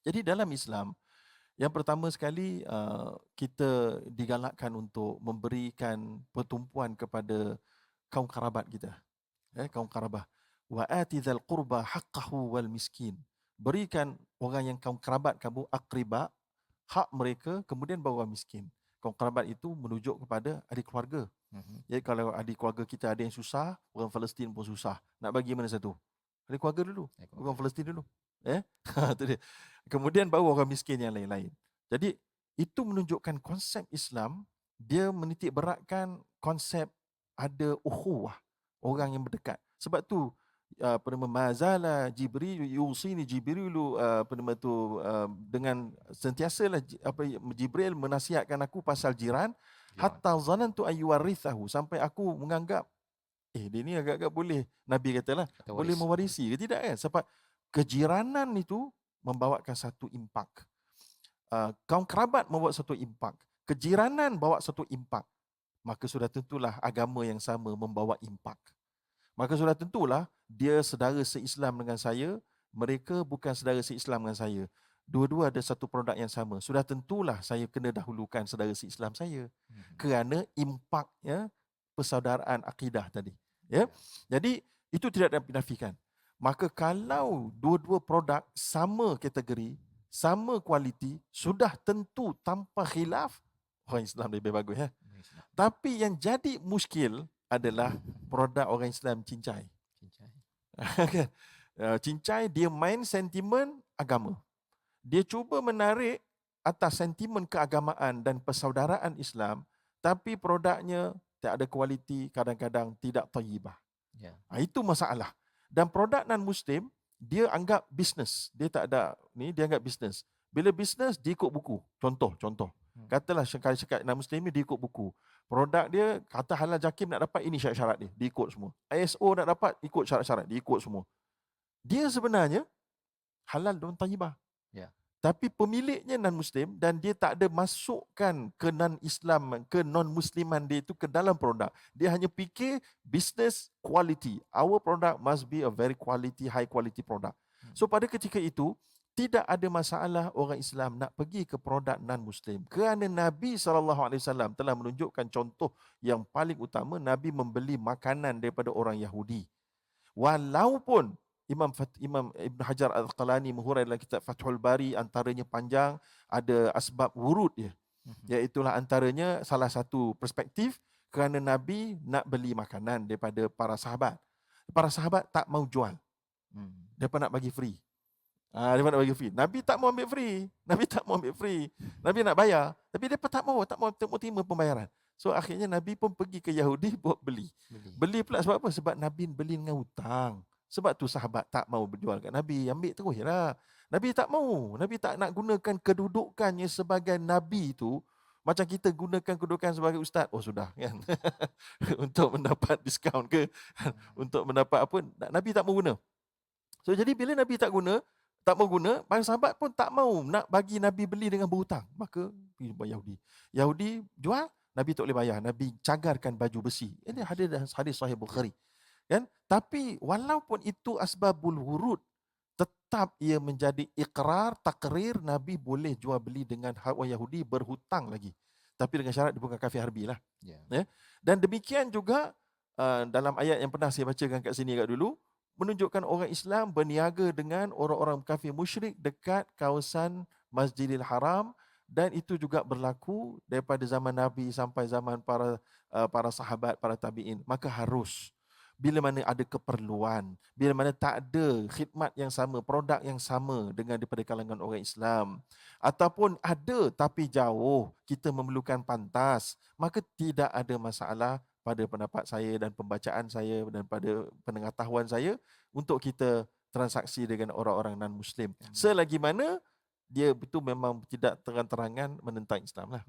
Jadi dalam Islam, yang pertama sekali kita digalakkan untuk memberikan pertumpuan kepada kaum kerabat kita. Kaum karabah. Wa ati dzal qurba haqqahu wal miskin. Berikan orang yang kaum kerabat kamu akriba hak mereka, kemudian bawa miskin. Kaum kerabat itu merujuk kepada adik keluarga. Jadi kalau adik keluarga kita ada yang susah, orang Palestin pun susah. Nak bagi mana satu? Adik keluarga dulu, orang Palestin dulu. Itu dia. Kemudian bawa orang miskin yang lain-lain. Jadi itu menunjukkan konsep Islam, dia menitik beratkan konsep ada ukhuwah, orang yang berdekat. Sebab tu apa nama mazala Jibril yusini Jibrilu apa nama tu dengan sentiasalah Jibril menasihatkan aku pasal jiran hatta zanantu ayyuwarithahu, sampai aku menganggap dia ni agak-agak boleh, Nabi katalah boleh mewarisi ke tidak kan, sebab kejiranan itu membawakan satu impak. Kaum kerabat membawa satu impak, kejiranan bawa satu impak, maka sudah tentulah agama yang sama membawa impak. Maka sudah tentulah dia saudara se-Islam dengan saya, mereka bukan saudara se-Islam dengan saya. Dua-dua ada satu produk yang sama. Sudah tentulah saya kena dahulukan saudara se-Islam saya. Kerana impaknya persaudaraan akidah tadi. Ya. Jadi itu tidak dapat dinafikan. Maka kalau dua-dua produk sama kategori, sama kualiti, sudah tentu tanpa khilaf orang Islam lebih bagus. Tapi yang jadi muskil adalah produk orang Islam cincai. Cincai dia main sentimen agama. Dia cuba menarik atas sentimen keagamaan dan persaudaraan Islam, tapi produknya tak ada kualiti, kadang-kadang tidak thayyibah. Itu masalah. Dan produk non-Muslim, dia anggap bisnes. Dia tak ada ni, dia anggap bisnes. Bila bisnes, dia ikut buku. Contoh. Katalah syarat non-Muslim ni dia ikut buku. Produk dia, kata halal jakim nak dapat, ini syarat-syarat dia. Dia ikut semua. ISO nak dapat, ikut syarat-syarat. Dia ikut semua. Dia sebenarnya halal dan thayyibah. Tapi pemiliknya non-Muslim dan dia tak ada masukkan ke non-Islam, ke non-Musliman dia itu ke dalam produk. Dia hanya fikir business quality. Our product must be a very quality, high quality product. So pada ketika itu, tidak ada masalah orang Islam nak pergi ke produk non-Muslim. Kerana Nabi SAW telah menunjukkan contoh yang paling utama, Nabi membeli makanan daripada orang Yahudi. Walaupun Imam Ibn Hajar Al-Asqalani menghuraikan dalam kitab Fathul Bari, antaranya panjang, ada asbab wurud dia. Iaitulah antaranya salah satu perspektif kerana Nabi nak beli makanan daripada para sahabat. Para sahabat tak mau jual. Mereka nak bagi free. Mereka nak bagi free. Nabi tak mau ambil free. Nabi nak bayar. Tapi mereka tak mau terima pembayaran. So akhirnya Nabi pun pergi ke Yahudi buat beli. Beli pula sebab apa? Sebab Nabi beli dengan hutang. Sebab tu sahabat tak mau berjual kat Nabi. Ambil terus je lah. Nabi tak mau. Nabi tak nak gunakan kedudukannya sebagai Nabi itu. Macam kita gunakan kedudukan sebagai ustaz. Oh sudah kan. Untuk mendapat diskaun ke. Untuk mendapat apa. Nabi tak mau guna. So jadi bila Nabi tak mau guna, para sahabat pun tak mau nak bagi Nabi beli dengan berhutang. Maka pergi Yahudi. Yahudi jual, Nabi tak boleh bayar. Nabi cagarkan baju besi. Ini hadis Sahih Bukhari. Kan? Tapi walaupun itu asbabul wurud, tetap ia menjadi ikrar, takrir Nabi boleh jual beli dengan orang Yahudi berhutang lagi. Tapi dengan syarat dia bukan kafir harbi lah. Dan demikian juga dalam ayat yang pernah saya bacakan kat sini kat dulu, menunjukkan orang Islam berniaga dengan orang-orang kafir musyrik dekat kawasan Masjidil Haram, dan itu juga berlaku daripada zaman Nabi sampai zaman para sahabat, para tabi'in. Maka harus bila mana ada keperluan, bila mana tak ada khidmat yang sama, produk yang sama dengan daripada kalangan orang Islam, ataupun ada tapi jauh, kita memerlukan pantas, maka tidak ada masalah pada pendapat saya dan pembacaan saya dan pada pengetahuan saya untuk kita transaksi dengan orang-orang non-Muslim. Selagi mana dia itu memang tidak terang-terangan menentang Islam lah.